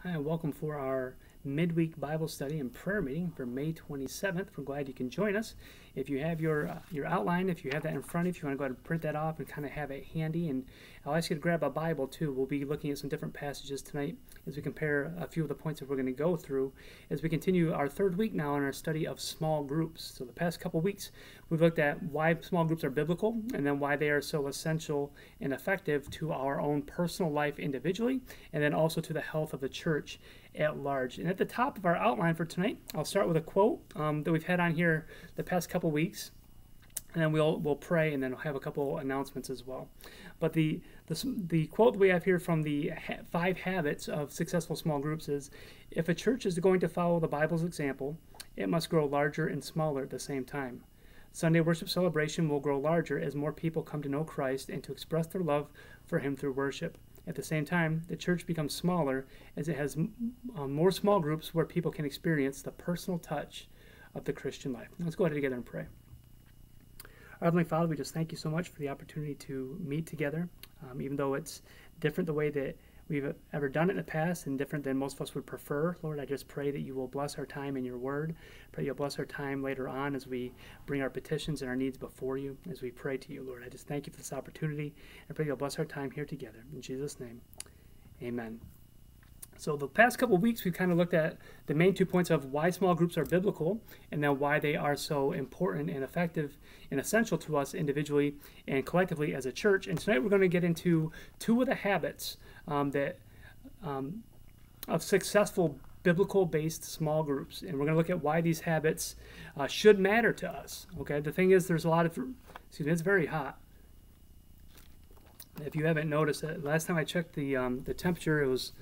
Hi, and welcome for our midweek Bible study and prayer meeting for May 27th. We're glad you can join us. If you have your outline, if you have that in front of you, if you want to go ahead and print that off and kind of have it handy, and I'll ask you to grab a Bible too. We'll be looking at some different passages tonight as we compare a few of the points that we're going to go through as we continue our third week now in our study of small groups. So the past couple weeks, we've looked at why small groups are biblical and then why they are so essential and effective to our own personal life individually and then also to the health of the church at large. And at the top of our outline for tonight, I'll start with a quote that we've had on here the past couple weeks, and then we'll pray, and then we'll have a couple announcements as well. But the quote that we have here from the 5 habits of successful small groups is, if a church is going to follow the Bible's example, it must grow larger and smaller at the same time. Sunday worship celebration will grow larger as more people come to know Christ and to express their love for Him through worship. At the same time, the church becomes smaller as it has more small groups where people can experience the personal touch of the Christian life. Let's go ahead together and pray. Our Heavenly Father, we just thank you so much for the opportunity to meet together, even though it's different the way that we've ever done it in the past and different than most of us would prefer. Lord, I just pray that you will bless our time in your word. Pray you'll bless our time later on as we bring our petitions and our needs before you, as we pray to you, Lord. I just thank you for this opportunity and pray you'll bless our time here together. In Jesus' name, amen. So the past couple of weeks, we've kind of looked at the main 2 points of why small groups are biblical and then why they are so important and effective and essential to us individually and collectively as a church. And tonight we're going to get into 2 of the habits of successful biblical-based small groups. And we're going to look at why these habits should matter to us. Okay, the thing is, there's a lot of, it's very hot. If you haven't noticed it, last time I checked the temperature, it was,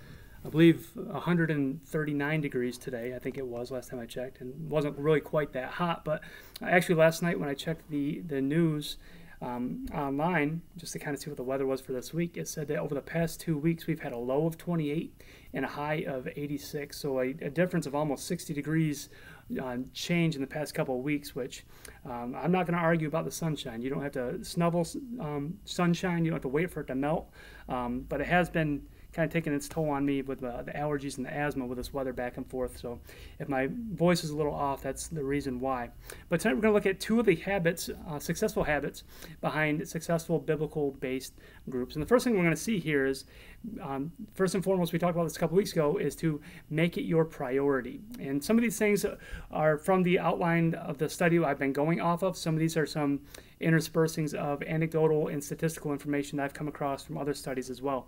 I believe, 139 degrees today. I think it was last time I checked, and it wasn't really quite that hot. But actually, last night when I checked the news online, just to kind of see what the weather was for this week, it said that over the past 2 weeks we've had a low of 28 and a high of 86. So a difference of almost 60 degrees change in the past couple of weeks, which I'm not going to argue about the sunshine. You don't have to snuggle sunshine. You don't have to wait for it to melt. But it has been kind of taking its toll on me with the allergies and the asthma with this weather back and forth. So if my voice is a little off, that's the reason why. But tonight we're going to look at 2 of the habits, successful habits behind successful biblical-based groups. And the first thing we're going to see here is, first and foremost, we talked about this a couple weeks ago, is to make it your priority. And some of these things are from the outline of the study I've been going off of. Some of these are some interspersings of anecdotal and statistical information that I've come across from other studies as well.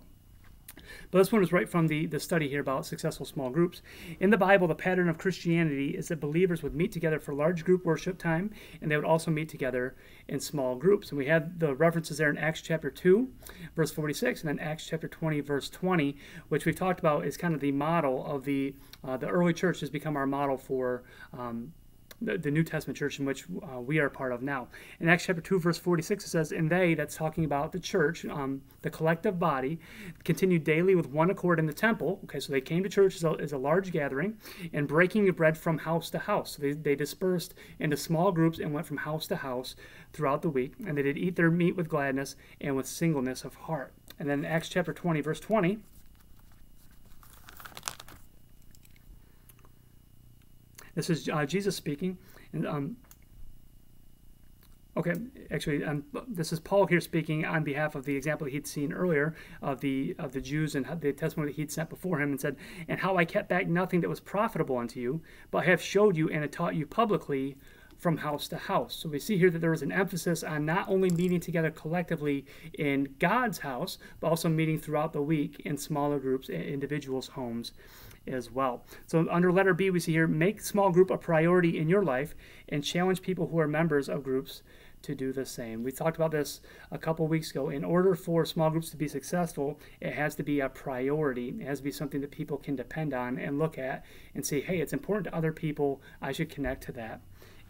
But this one is right from the study here about successful small groups. In the Bible, the pattern of Christianity is that believers would meet together for large group worship time, and they would also meet together in small groups. And we had the references there in Acts chapter 2, verse 46, and then Acts chapter 20, verse 20, which we've talked about is kind of the model of the early church has become our model for the New Testament church in which we are a part of now. In Acts chapter 2, verse 46, it says, and they, that's talking about the church, the collective body, continued daily with one accord in the temple. Okay, so they came to church as a large gathering, and breaking of bread from house to house. So they dispersed into small groups and went from house to house throughout the week, and they did eat their meat with gladness and with singleness of heart. And then Acts chapter 20, verse 20, this is Jesus speaking. And, this is Paul here speaking on behalf of the example that he'd seen earlier of the Jews and the testimony that he'd sent before him, and said, and how I kept back nothing that was profitable unto you, but have showed you and have taught you publicly from house to house. So we see here that there was an emphasis on not only meeting together collectively in God's house, but also meeting throughout the week in smaller groups in individuals' homes as well. So under letter B, we see here, make small group a priority in your life and challenge people who are members of groups to do the same. We talked about this a couple weeks ago. In order for small groups to be successful, it has to be a priority. It has to be something that people can depend on and look at and say, hey, it's important to other people. I should connect to that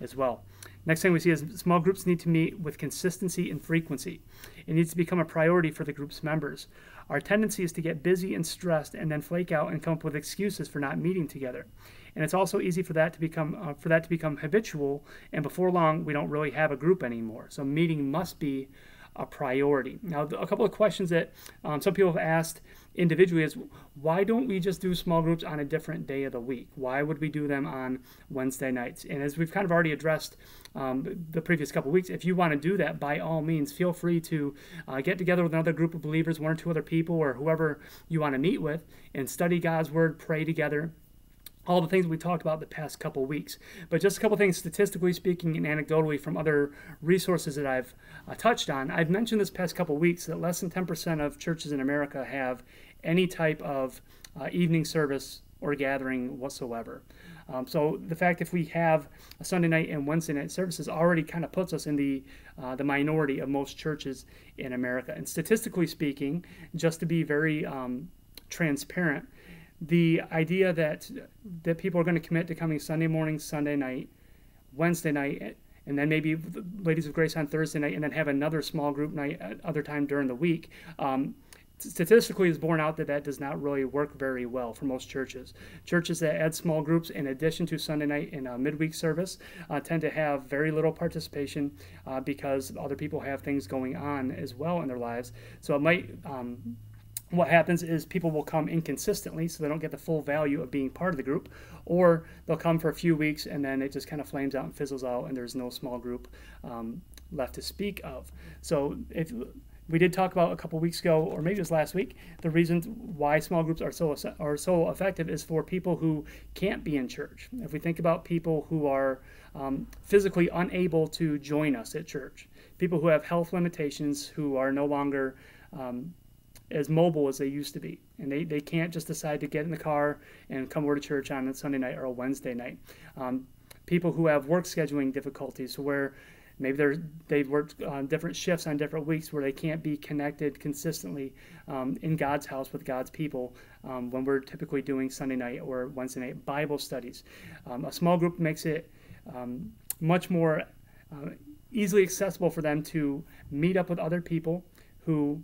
as well. Next thing we see is small groups need to meet with consistency and frequency. It needs to become a priority for the group's members. Our tendency is to get busy and stressed and then flake out and come up with excuses for not meeting together. And it's also easy for that to become habitual, and before long we don't really have a group anymore. So meeting must be a priority. Now, a couple of questions that some people have asked individually is, why don't we just do small groups on a different day of the week? Why would we do them on Wednesday nights? And as we've kind of already addressed the previous couple of weeks, if you want to do that, by all means, feel free to get together with another group of believers, one or two other people, or whoever you want to meet with, and study God's Word, pray together. All the things we talked about the past couple of weeks. But just a couple of things statistically speaking and anecdotally from other resources that I've touched on. I've mentioned this past couple of weeks that less than 10% of churches in America have any type of evening service or gathering whatsoever. So the fact if we have a Sunday night and Wednesday night services already kind of puts us in the minority of most churches in America. And statistically speaking, just to be very transparent, the idea that people are going to commit to coming Sunday morning, Sunday night, Wednesday night, and then maybe Ladies of Grace on Thursday night, and then have another small group night at other time during the week, statistically is borne out that does not really work very well for most churches. Churches that add small groups in addition to Sunday night and midweek service tend to have very little participation because other people have things going on as well in their lives. So it might... what happens is people will come inconsistently, so they don't get the full value of being part of the group, or they'll come for a few weeks and then it just kind of flames out and fizzles out and there's no small group left to speak of. So if we did talk about a couple weeks ago, or maybe it was last week, the reason why small groups are so effective is for people who can't be in church. If we think about people who are physically unable to join us at church, people who have health limitations, who are no longer as mobile as they used to be, and they can't just decide to get in the car and come over to church on a Sunday night or a Wednesday night. People who have work scheduling difficulties, where maybe they've worked on different shifts on different weeks, where they can't be connected consistently in God's house with God's people when we're typically doing Sunday night or Wednesday night Bible studies. A small group makes it much more easily accessible for them to meet up with other people who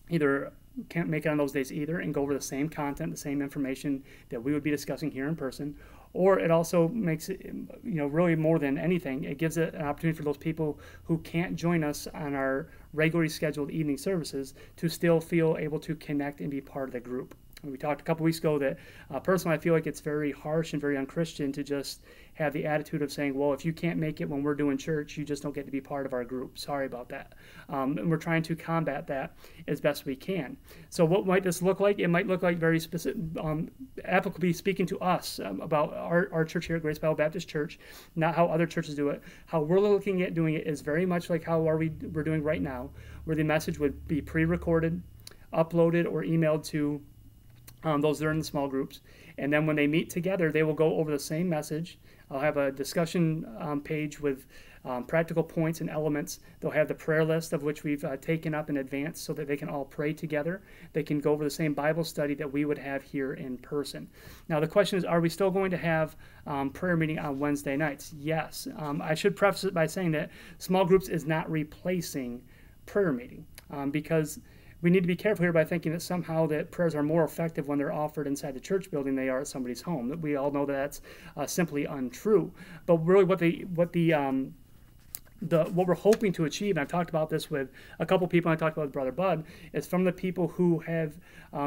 either can't make it on those days either and go over the same content, the same information that we would be discussing here in person. Or it also makes it, really more than anything, it gives it an opportunity for those people who can't join us on our regularly scheduled evening services to still feel able to connect and be part of the group. We talked a couple weeks ago that personally I feel like it's very harsh and very unchristian to just have the attitude of saying, well, if you can't make it when we're doing church, you just don't get to be part of our group. Sorry about that. And we're trying to combat that as best we can. So what might this look like? It might look like very specific, applicably speaking to us about our church here at Grace Bible Baptist Church, not how other churches do it. How we're looking at doing it is very much like how we're doing right now, where the message would be pre-recorded, uploaded, or emailed to those that are in the small groups. And then when they meet together, they will go over the same message. I'll have a discussion page with practical points and elements. They'll have the prayer list of which we've taken up in advance so that they can all pray together. They can go over the same Bible study that we would have here in person. Now the question is, are we still going to have prayer meeting on Wednesday nights? Yes. I should preface it by saying that small groups is not replacing prayer meeting because we need to be careful here by thinking that somehow that prayers are more effective when they're offered inside the church building than they are at somebody's home. We all know that that's simply untrue. But really what we're hoping to achieve, and I've talked about this with a couple people, I talked about with Brother Bud, is from the people who have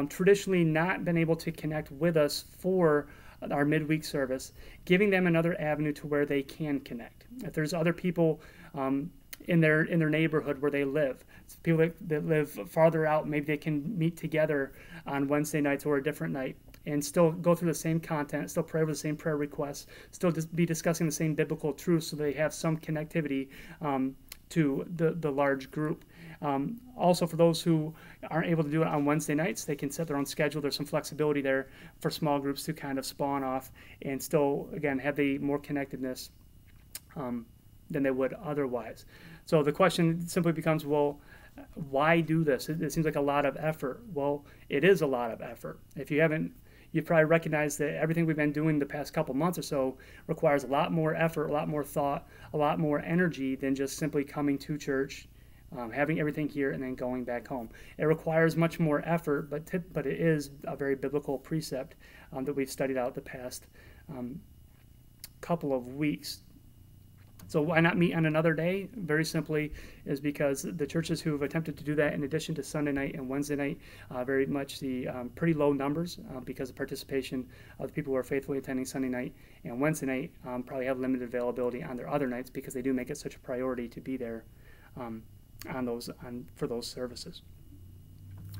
traditionally not been able to connect with us for our midweek service, giving them another avenue to where they can connect. If there's other people in their neighborhood where they live, people that live farther out, maybe they can meet together on Wednesday nights or a different night and still go through the same content, still pray over the same prayer requests, still be discussing the same biblical truths so they have some connectivity to the large group. Also, for those who aren't able to do it on Wednesday nights, they can set their own schedule. There's some flexibility there for small groups to kind of spawn off and still, again, have the more connectedness than they would otherwise. So the question simply becomes, well, why do this? It seems like a lot of effort. Well, it is a lot of effort. If you haven't, you've probably recognized that everything we've been doing the past couple months or so requires a lot more effort, a lot more thought, a lot more energy than just simply coming to church, having everything here, and then going back home. It requires much more effort, but it is a very biblical precept that we've studied out the past couple of weeks. So why not meet on another day? Very simply is because the churches who have attempted to do that in addition to Sunday night and Wednesday night very much see pretty low numbers because of participation of the people who are faithfully attending Sunday night and Wednesday night probably have limited availability on their other nights because they do make it such a priority to be there for those services.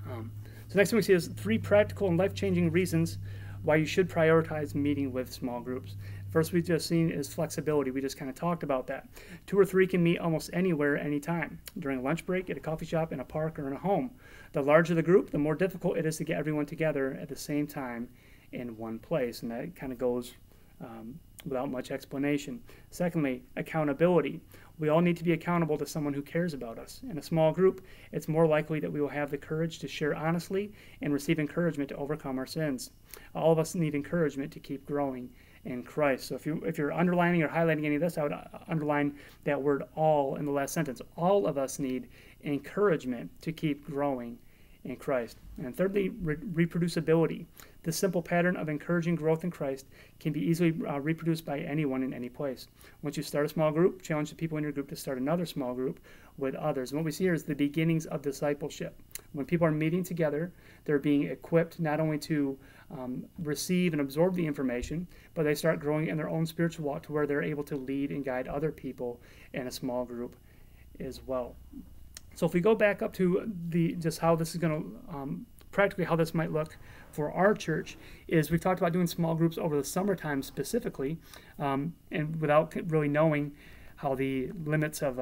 So next thing we see is 3 practical and life-changing reasons why you should prioritize meeting with small groups. First we've just seen is flexibility. We just kind of talked about that. 2 or 3 can meet almost anywhere, anytime, during a lunch break, at a coffee shop, in a park, or in a home. The larger the group, the more difficult it is to get everyone together at the same time in one place, and that kind of goes without much explanation. Secondly, accountability. We all need to be accountable to someone who cares about us. In a small group, it's more likely that we will have the courage to share honestly and receive encouragement to overcome our sins. All of us need encouragement to keep growing in Christ. So if you're underlining or highlighting any of this, I would underline that word all in the last sentence. All of us need encouragement to keep growing in Christ. And thirdly, reproducibility. This simple pattern of encouraging growth in Christ can be easily reproduced by anyone in any place. Once you start a small group, challenge the people in your group to start another small group with others. And what we see here is the beginnings of discipleship. When people are meeting together, they're being equipped not only to receive and absorb the information, but they start growing in their own spiritual walk to where they're able to lead and guide other people in a small group as well. So if we go back up to just how this is going to, practically how this might look for our church, is we've talked about doing small groups over the summertime specifically, and without really knowing how the limits of,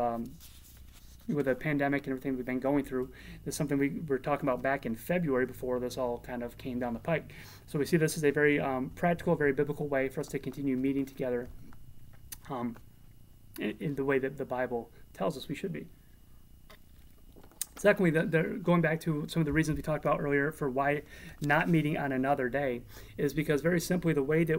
with the pandemic and everything we've been going through, this is something we were talking about back in February before this all kind of came down the pike. So we see this as a very practical, very biblical way for us to continue meeting together in the way that the Bible tells us we should be. Secondly, going back to some of the reasons we talked about earlier for why not meeting on another day is because very simply the way that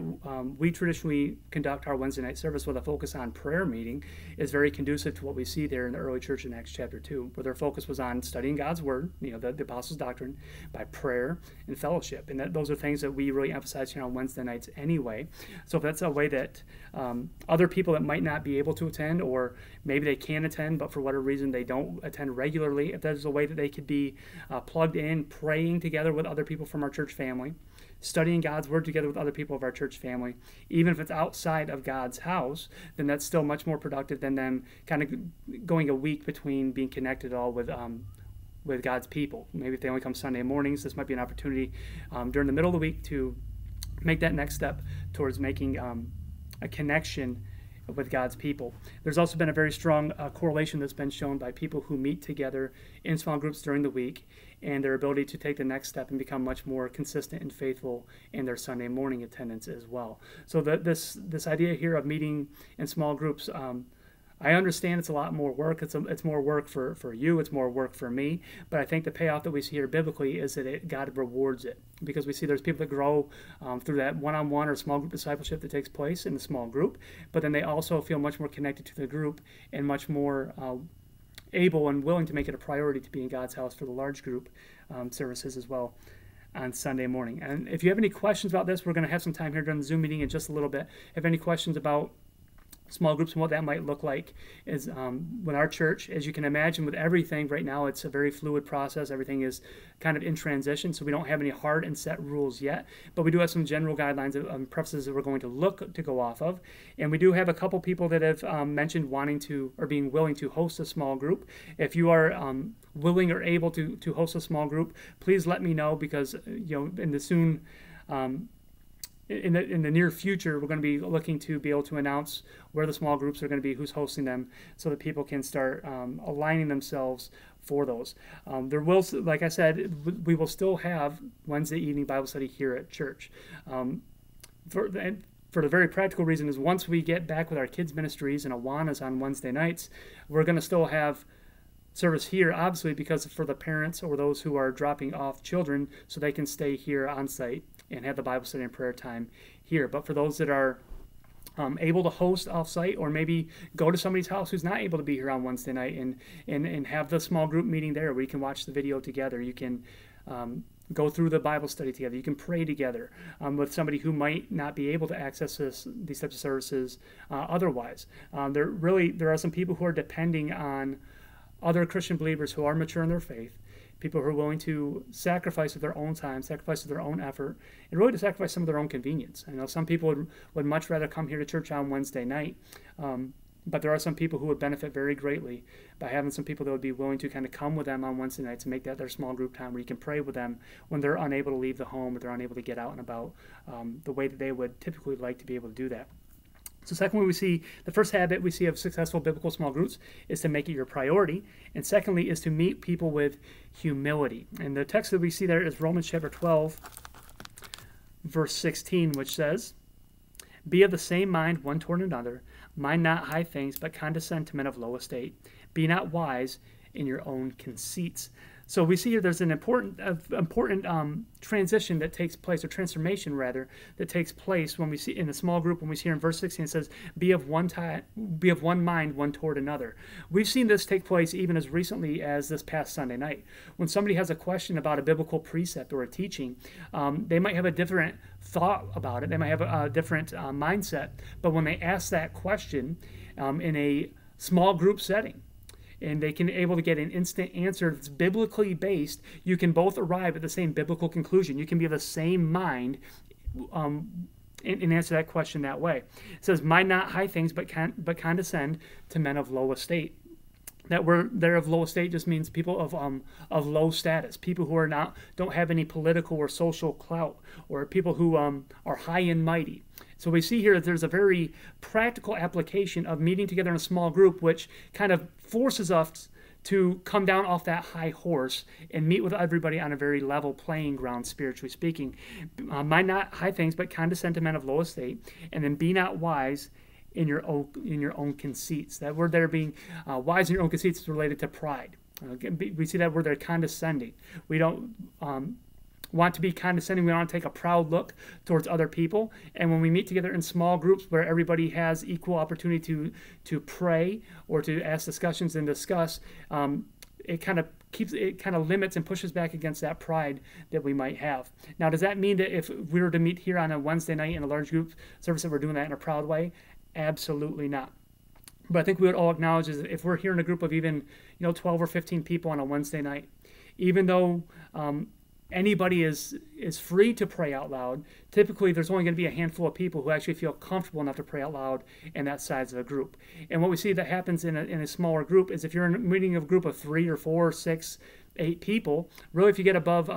we traditionally conduct our Wednesday night service with a focus on prayer meeting is very conducive to what we see there in the early church in Acts chapter 2, where their focus was on studying God's Word, the Apostles' doctrine, by prayer and fellowship. And those are things that we really emphasize here on Wednesday nights anyway. So if that's a way that other people that might not be able to attend, or maybe they can attend, but for whatever reason they don't attend regularly, if there's a way that they could be plugged in, praying together with other people from our church family, studying God's Word together with other people of our church family, even if it's outside of God's house, then that's still much more productive than them kind of going a week between being connected all with God's people. Maybe if they only come Sunday mornings, this might be an opportunity during the middle of the week to make that next step towards making a connection with God's people. There's also been a very strong correlation that's been shown by people who meet together in small groups during the week and their ability to take the next step and become much more consistent and faithful in their Sunday morning attendance as well. So this idea here of meeting in small groups, I understand it's a lot more work. It's more work for you. It's more work for me. But I think the payoff that we see here biblically is that God rewards it, because we see there's people that grow through that one-on-one or small group discipleship that takes place in the small group. But then they also feel much more connected to the group and much more able and willing to make it a priority to be in God's house for the large group services as well on Sunday morning. And if you have any questions about this, we're going to have some time here during the Zoom meeting in just a little bit. If you have any questions about small groups and what that might look like is when our church, as you can imagine with everything right now, it's a very fluid process. Everything is kind of in transition, so we don't have any hard and set rules yet, but we do have some general guidelines and prefaces that we're going to look to go off of. And we do have a couple people that have mentioned wanting to or being willing to host a small group. If you are willing or able to host a small group, please let me know, because in the soon in the near future, we're going to be looking to be able to announce where the small groups are going to be, who's hosting them, so that people can start aligning themselves for those. There will, like I said, we will still have Wednesday evening Bible study here at church. For the very practical reason is once we get back with our kids' ministries and Awanas on Wednesday nights, we're going to still have service here, obviously, because for the parents or those who are dropping off children, so they can stay here on site and have the Bible study and prayer time here. But for those that are able to host off-site, or maybe go to somebody's house who's not able to be here on Wednesday night and have the small group meeting there where you can watch the video together, you can go through the Bible study together. You can pray together with somebody who might not be able to access these types of services otherwise. There are some people who are depending on other Christian believers who are mature in their faith, people who are willing to sacrifice of their own time, sacrifice of their own effort, and really to sacrifice some of their own convenience. I know some people would much rather come here to church on Wednesday night, but there are some people who would benefit very greatly by having some people that would be willing to kind of come with them on Wednesday nights and make that their small group time where you can pray with them when they're unable to leave the home or they're unable to get out and about the way that they would typically like to be able to do that. So secondly, we see the first habit we see of successful biblical small groups is to make it your priority. And secondly is to meet people with humility. And the text that we see there is Romans chapter 12, verse 16, which says, "Be of the same mind one toward another, mind not high things, but condescend to men of low estate. Be not wise in your own conceits." So we see here there's an important transition that takes place, or transformation rather, that takes place when we see in the small group. When we see here in verse 16, it says, be of one mind one toward another. We've seen this take place even as recently as this past Sunday night. When somebody has a question about a biblical precept or a teaching, they might have a different thought about it. They might have a different mindset. But when they ask that question in a small group setting, and they can able to get an instant answer that's biblically based, you can both arrive at the same biblical conclusion. You can be of the same mind and answer that question that way. It says, mind not high things, but condescend to men of low estate. That word there of low estate just means people of low status, people who don't have any political or social clout, or people who are high and mighty. So we see here that there's a very practical application of meeting together in a small group, which kind of forces us to come down off that high horse and meet with everybody on a very level playing ground, spiritually speaking. Mind not high things, but condescend to men of low estate, and then be not wise in your own conceits. That word there being wise in your own conceits is related to pride. We see that word there, condescending. We don't want to be condescending. We want to take a proud look towards other people. And when we meet together in small groups where everybody has equal opportunity to pray or to ask discussions and discuss, it kind of limits and pushes back against that pride that we might have. Now, does that mean that if we were to meet here on a Wednesday night in a large group service that we're doing that in a proud way? Absolutely not. But I think we would all acknowledge is that if we're here in a group of even 12 or 15 people on a Wednesday night, even though anybody is free to pray out loud, typically there's only going to be a handful of people who actually feel comfortable enough to pray out loud in that size of a group. And what we see that happens in a smaller group is if you're in a meeting of a group of 3 or 4 or 6, 8 people, really if you get above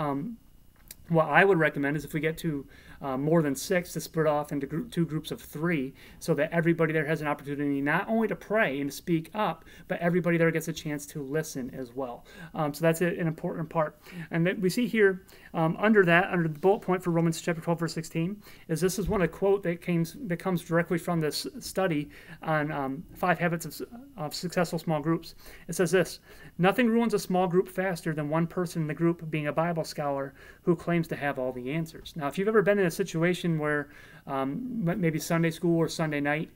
what I would recommend is if we get to more than 6, to split off into 2 groups of 3, so that everybody there has an opportunity not only to pray and to speak up, but everybody there gets a chance to listen as well. So that's an important part. And then we see here under the bullet point for Romans chapter 12, verse 16, this is one quote that comes directly from this study on 5 habits of successful small groups. It says this: "Nothing ruins a small group faster than one person in the group being a Bible scholar who claims to have all the answers." Now, if you've ever been in a situation where maybe Sunday school or Sunday night,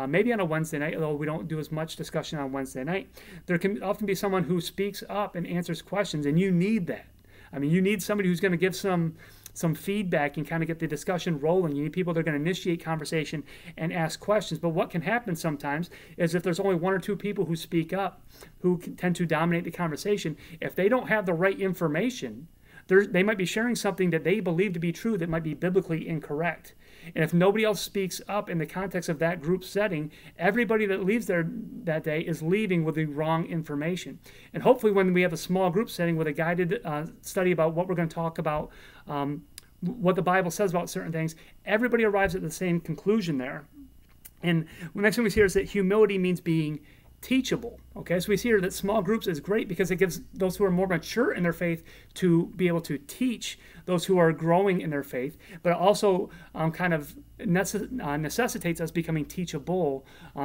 maybe on a Wednesday night, although we don't do as much discussion on Wednesday night, there can often be someone who speaks up and answers questions, and you need that. I mean, you need somebody who's going to give some feedback and kind of get the discussion rolling. You need people that are going to initiate conversation and ask questions. But what can happen sometimes is if there's only 1 or 2 people who speak up, who tend to dominate the conversation, if they don't have the right information, they might be sharing something that they believe to be true that might be biblically incorrect. And if nobody else speaks up in the context of that group setting, everybody that leaves there that day is leaving with the wrong information. And hopefully when we have a small group setting with a guided study about what we're going to talk about, what the Bible says about certain things, everybody arrives at the same conclusion there. And the next thing we see here is that humility means being teachable. Okay, so we see here that small groups is great because it gives those who are more mature in their faith to be able to teach those who are growing in their faith, but it also kind of necessitates us becoming teachable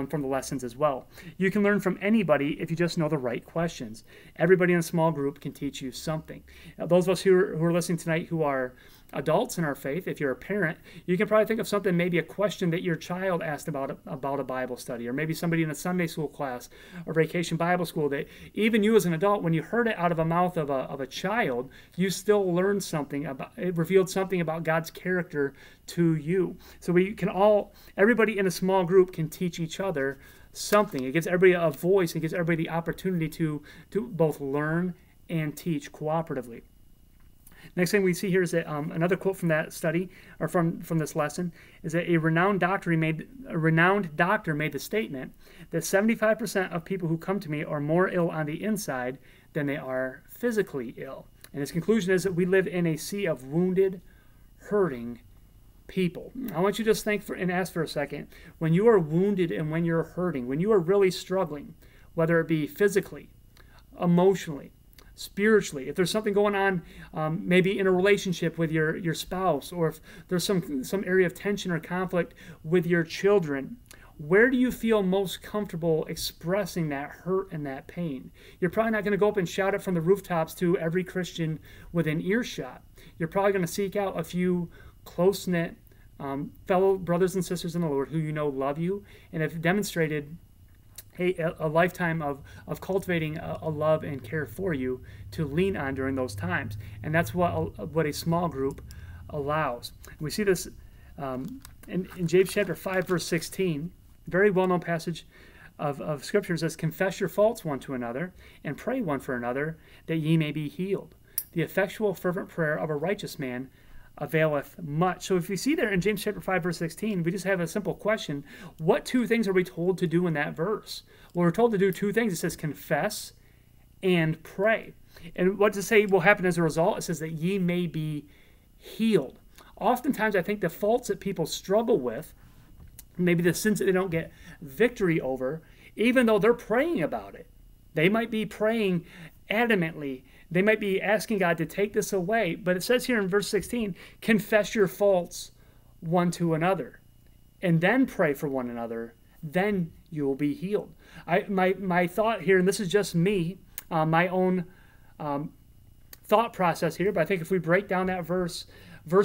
from the lessons as well. You can learn from anybody if you just know the right questions. Everybody in a small group can teach you something. Now, those of us who are listening tonight who are adults in our faith, if you're a parent, you can probably think of something, maybe a question that your child asked about a Bible study, or maybe somebody in a Sunday school class or vacation Bible school, that even you as an adult, when you heard it out of the mouth of a child, you still learned something about it, revealed something about God's character to you. So we can everybody in a small group can teach each other something. It gives everybody a voice. It gives everybody the opportunity to both learn and teach cooperatively. Next thing we see here is that another quote from that study, or from this lesson, is that a renowned doctor made the statement that 75% of people who come to me are more ill on the inside than they are physically ill. And his conclusion is that we live in a sea of wounded, hurting people. I want you to just think and ask for a second. When you are wounded and when you're hurting, when you are really struggling, whether it be physically, emotionally, spiritually, if there's something going on, maybe in a relationship with your spouse, or if there's some area of tension or conflict with your children, where do you feel most comfortable expressing that hurt and that pain? You're probably not going to go up and shout it from the rooftops to every Christian within earshot. You're probably going to seek out a few close-knit fellow brothers and sisters in the Lord who you know love you and have demonstrated a lifetime of cultivating a love and care for you to lean on during those times. And that's what a small group allows. We see this in James chapter 5, verse 16, very well-known passage of Scripture. Says, confess your faults one to another and pray one for another that ye may be healed. The effectual fervent prayer of a righteous man availeth much. So if we see there in James chapter 5, verse 16, we just have a simple question. What two things are we told to do in that verse? Well, we're told to do two things. It says confess and pray. And what does it say will happen as a result? It says that ye may be healed. Oftentimes, I think the faults that people struggle with, maybe the sins that they don't get victory over, even though they're praying about it, they might be praying adamantly. They might be asking God to take this away. But it says here in verse 16, confess your faults one to another, and then pray for one another. Then you will be healed. My thought here, and this is just me, my own thought process here, but I think if we break down that verse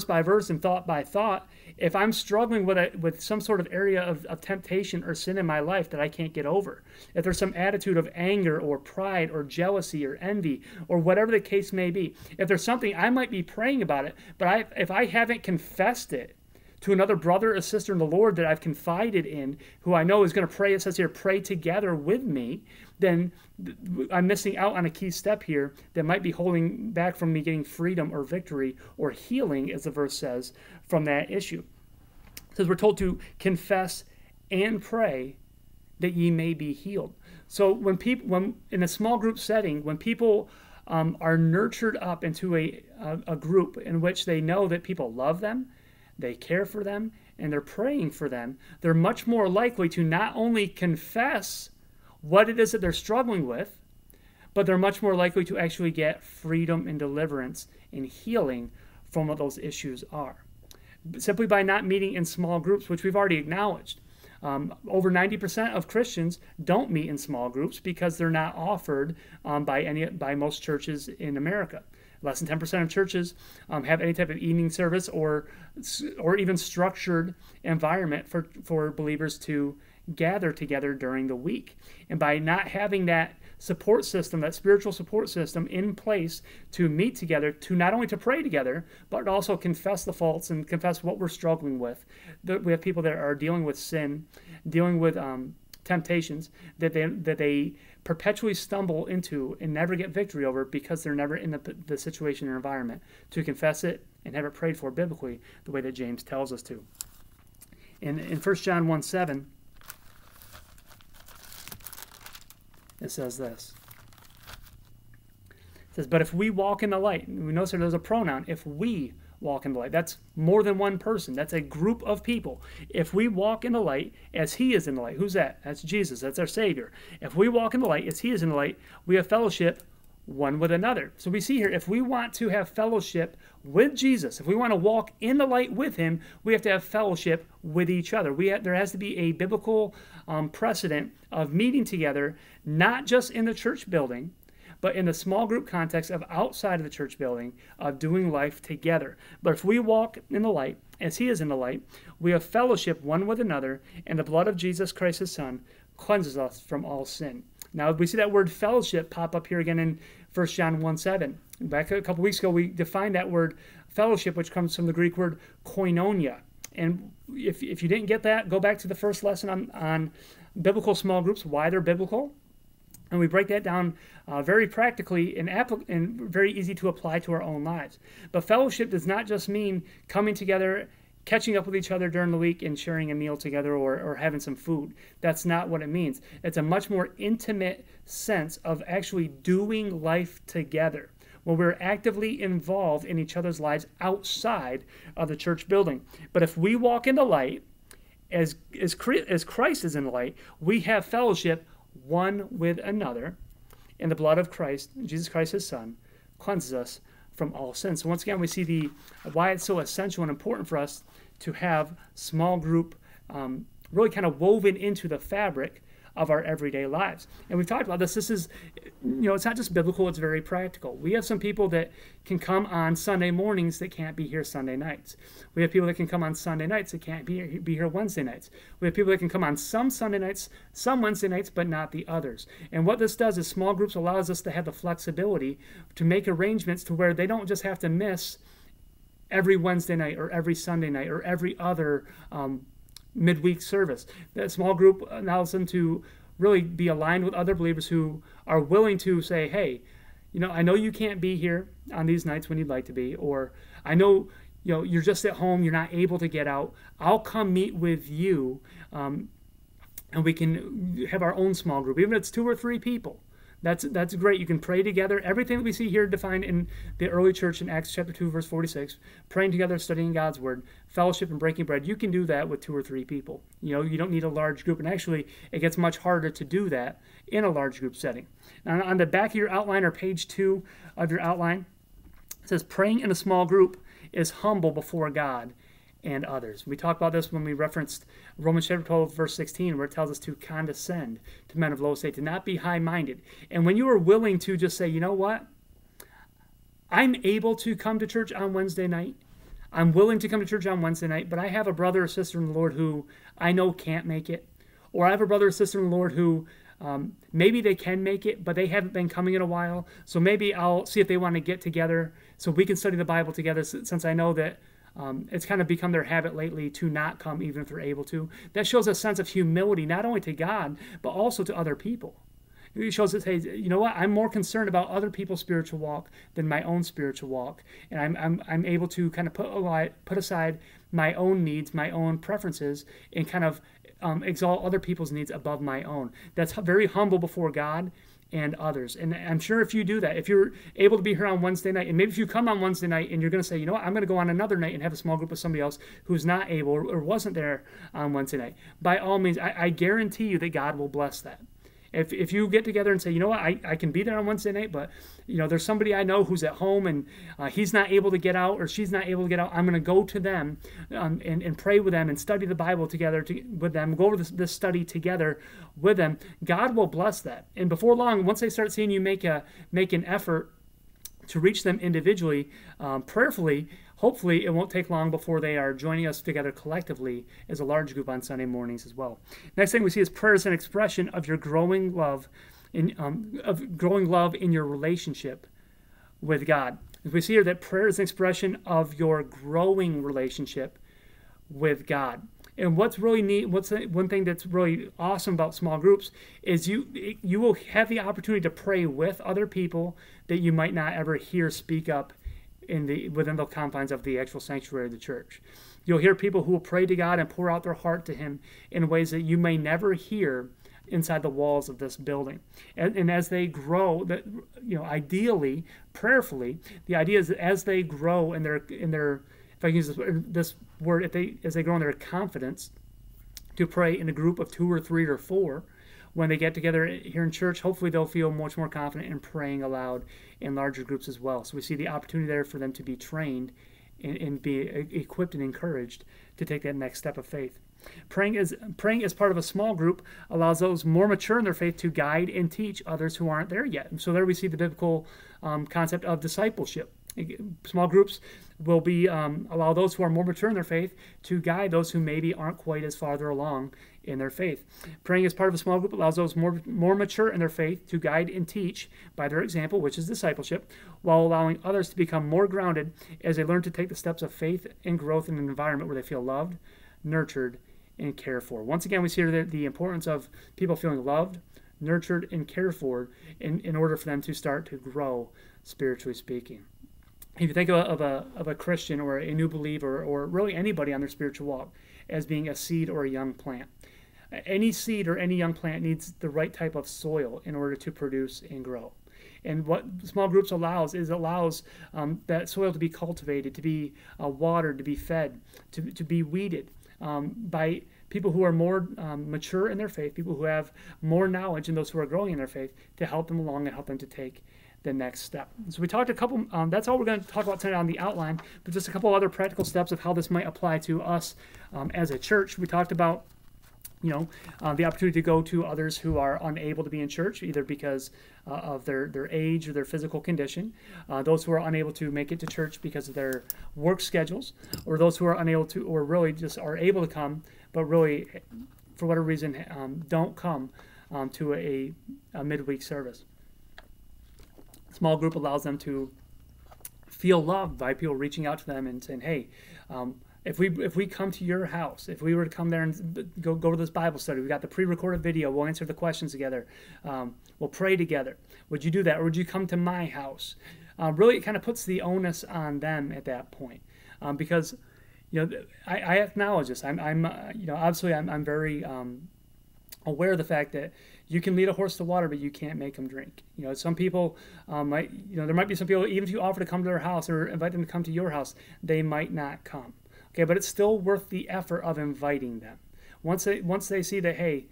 by verse and thought by thought, if I'm struggling with some sort of area of temptation or sin in my life that I can't get over, if there's some attitude of anger or pride or jealousy or envy or whatever the case may be, if there's something, I might be praying about it, but if I haven't confessed it to another brother or sister in the Lord that I've confided in, who I know is going to pray, it says here, pray together with me, then I'm missing out on a key step here that might be holding back from me getting freedom or victory or healing, as the verse says, from that issue. It says we're told to confess and pray that ye may be healed. So when in a small group setting, when people are nurtured up into a group in which they know that people love them, they care for them, and they're praying for them, they're much more likely to not only confess what it is that they're struggling with, but they're much more likely to actually get freedom and deliverance and healing from what those issues are. Simply by not meeting in small groups, which we've already acknowledged. Over 90% of Christians don't meet in small groups because they're not offered by most churches in America. Less than 10% of churches have any type of evening service or even structured environment for believers to gather together during the week. And by not having that support system, that spiritual support system in place to meet together, to not only to pray together, but also confess the faults and confess what we're struggling with. We have people that are dealing with sin, dealing with temptations that they perpetually stumble into and never get victory over because they're never in the situation or environment to confess it and have it prayed for biblically the way that James tells us to. In 1 John 1:7, it says this. It says, but if we walk in the light, and we notice that there's a pronoun, if we walk in the light. That's more than one person. That's a group of people. If we walk in the light as he is in the light, who's that? That's Jesus. That's our Savior. If we walk in the light as he is in the light, we have fellowship one with another. So we see here, if we want to have fellowship with Jesus, if we want to walk in the light with him, we have to have fellowship with each other. There has to be a biblical precedent of meeting together, not just in the church building, but in the small group context of outside of the church building, of doing life together. But if we walk in the light, as he is in the light, we have fellowship one with another, and the blood of Jesus Christ, his Son, cleanses us from all sin. Now, we see that word fellowship pop up here again in 1 John 1:7. Back a couple weeks ago, we defined that word fellowship, which comes from the Greek word koinonia. And if you didn't get that, go back to the first lesson on biblical small groups, why they're biblical. And we break that down very practically and very easy to apply to our own lives. But fellowship does not just mean coming together, catching up with each other during the week and sharing a meal together or having some food. That's not what it means. It's a much more intimate sense of actually doing life together, where we're actively involved in each other's lives outside of the church building. But if we walk in the light, as Christ is in the light, we have fellowship one with another, and the blood of Christ, Jesus Christ, his Son, cleanses us from all sin. So once again, we see why it's so essential and important for us to have small group really kind of woven into the fabric of our everyday lives. And we've talked about this. This is, it's not just biblical, it's very practical. We have some people that can come on Sunday mornings that can't be here Sunday nights. We have people that can come on Sunday nights that can't be here Wednesday nights. We have people that can come on some Sunday nights, some Wednesday nights, but not the others. And what this does is small groups allows us to have the flexibility to make arrangements to where they don't just have to miss every Wednesday night or every Sunday night or every other midweek service. That small group allows them to really be aligned with other believers who are willing to say, hey, I know you can't be here on these nights when you'd like to be, or I know you're just at home, you're not able to get out. I'll come meet with you, and we can have our own small group, even if it's 2 or 3 people. That's great. You can pray together. Everything that we see here defined in the early church in Acts chapter 2, verse 46, praying together, studying God's word, fellowship and breaking bread. You can do that with 2 or 3 people. You don't need a large group. And actually, it gets much harder to do that in a large group setting. Now, on the back of your outline, or page 2 of your outline, it says, praying in a small group is humble before God and others. We talked about this when we referenced Romans chapter 12, verse 16, where it tells us to condescend to men of low estate, to not be high-minded. And when you are willing to just say, you know what? I'm able to come to church on Wednesday night. I'm willing to come to church on Wednesday night, but I have a brother or sister in the Lord who I know can't make it. Or I have a brother or sister in the Lord who maybe they can make it, but they haven't been coming in a while. So maybe I'll see if they want to get together so we can study the Bible together, since I know that it's kind of become their habit lately to not come even if they're able to. That shows a sense of humility, not only to God, but also to other people. It shows us, hey, you know what? I'm more concerned about other people's spiritual walk than my own spiritual walk. And I'm able to kind of put aside my own needs, my own preferences, and kind of exalt other people's needs above my own. That's very humble before God and others. And I'm sure if you do that, if you're able to be here on Wednesday night, and maybe if you come on Wednesday night and you're going to say, you know what, I'm going to go on another night and have a small group with somebody else who's not able or wasn't there on Wednesday night, by all means, I guarantee you that God will bless that. If you get together and say, you know what, I can be there on Wednesday night, but there's somebody I know who's at home and he's not able to get out or she's not able to get out, I'm going to go to them and pray with them and study the Bible together with them, go over this study together with them. God will bless that. And before long, once they start seeing you make an effort to reach them individually, prayerfully, hopefully it won't take long before they are joining us together collectively as a large group on Sunday mornings as well. Next thing we see is prayer as an expression of your growing love in your relationship with God. We see here that prayer is an expression of your growing relationship with God. And what's really neat, one thing that's really awesome about small groups is you will have the opportunity to pray with other people that you might not ever hear speak up within the confines of the actual sanctuary of the church. You'll hear people who will pray to God and pour out their heart to Him in ways that you may never hear inside the walls of this building. And as they grow, ideally, prayerfully, the idea is that as they grow in their if I can use this word, as they grow in their confidence to pray in a group of 2 or 3 or 4, when they get together here in church, hopefully they'll feel much more confident in praying aloud in larger groups as well. So we see the opportunity there for them to be trained and be equipped and encouraged to take that next step of faith. Praying as part of a small group allows those more mature in their faith to guide and teach others who aren't there yet. And so there we see the biblical concept of discipleship. Small groups will be allow those who are more mature in their faith to guide those who maybe aren't quite as farther along in their faith. Praying as part of a small group allows those more mature in their faith to guide and teach by their example, which is discipleship, while allowing others to become more grounded as they learn to take the steps of faith and growth in an environment where they feel loved, nurtured, and cared for. Once again, we see the importance of people feeling loved, nurtured, and cared for in order for them to start to grow, spiritually speaking. If you think of a Christian or a new believer or really anybody on their spiritual walk as being a seed or a young plant, any seed or any young plant needs the right type of soil in order to produce and grow. And what small groups allows that soil to be cultivated, to be watered, to be fed, to be weeded by people who are more mature in their faith, people who have more knowledge than those who are growing in their faith, to help them along and help them to take the next step. So we talked a couple, that's all we're going to talk about tonight on the outline, but just a couple other practical steps of how this might apply to us as a church. We talked about the opportunity to go to others who are unable to be in church, either because of their age or their physical condition, those who are unable to make it to church because of their work schedules, or those who are unable to, or really just are able to come, but really, for whatever reason, don't come to a midweek service. Small group allows them to feel loved by people reaching out to them and saying, hey, if we come to your house, if we were to come there and go to this Bible study, we got the pre-recorded video, we'll answer the questions together, we'll pray together. Would you do that? Or would you come to my house? Really, it kind of puts the onus on them at that point, because I acknowledge this. Obviously I'm very aware of the fact that you can lead a horse to water, but you can't make them drink. Some people there might be some people, even if you offer to come to their house or invite them to come to your house, they might not come. Okay, but it's still worth the effort of inviting them. Once they see that, hey,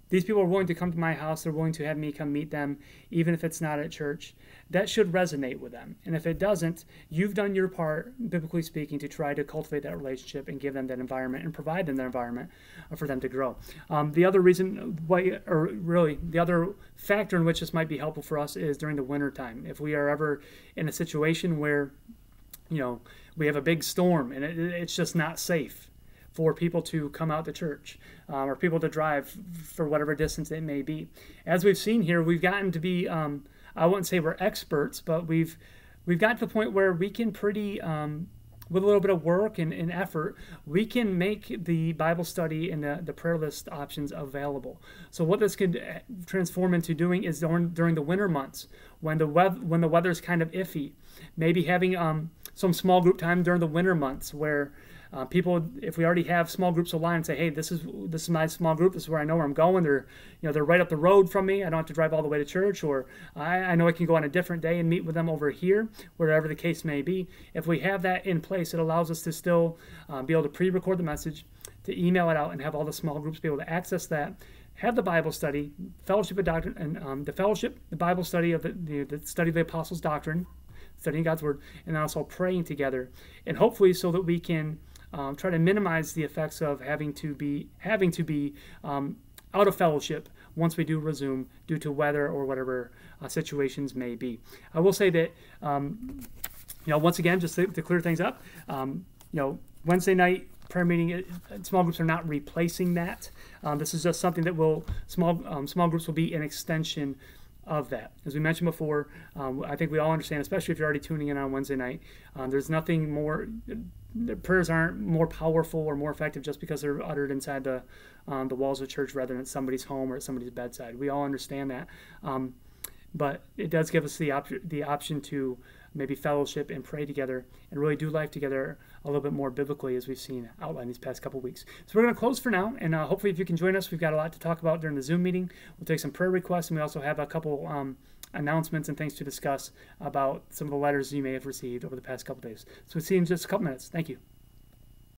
these people are willing to come to my house, they're willing to have me come meet them, even if it's not at church, that should resonate with them. And if it doesn't, you've done your part, biblically speaking, to try to cultivate that relationship and give them that environment and provide them that environment for them to grow. The other reason why, or really the other factor in which this might be helpful for us is during the winter time. If we are ever in a situation where, we have a big storm and it's just not safe for people to come out to church, or people to drive for whatever distance it may be. As we've seen here, we've gotten to be, I wouldn't say we're experts, but we've gotten to the point where we can pretty, with a little bit of work and effort, we can make the Bible study and the prayer list options available. So what this could transform into doing is during the winter months, when the weather's kind of iffy, maybe having some small group time during the winter months where people, if we already have small groups aligned, and say, hey, this is my small group, this is where I know where I'm going, they're right up the road from me, I don't have to drive all the way to church, or I know I can go on a different day and meet with them over here, wherever the case may be. If we have that in place, it allows us to still be able to pre-record the message, to email it out, and have all the small groups be able to access that, have the Bible study, fellowship of doctrine, and the Bible study of the study of the Apostles' doctrine, studying God's Word, and also praying together, and hopefully so that we can try to minimize the effects of having to be out of fellowship once we do resume due to weather or whatever situations may be. I will say that once again, just to clear things up, Wednesday night prayer meeting, small groups are not replacing that. This is just something that small groups will be an extension of that. As we mentioned before, I think we all understand, especially if you're already tuning in on Wednesday night, there's nothing more, the prayers aren't more powerful or more effective just because they're uttered inside the walls of church rather than at somebody's home or at somebody's bedside. We all understand that. But it does give us the option to maybe fellowship and pray together and really do life together a little bit more biblically, as we've seen outlined these past couple weeks. So we're going to close for now, and hopefully if you can join us, we've got a lot to talk about during the Zoom meeting. We'll take some prayer requests, and we also have a couple announcements and things to discuss about some of the letters you may have received over the past couple days. So we'll see you in just a couple minutes. Thank you.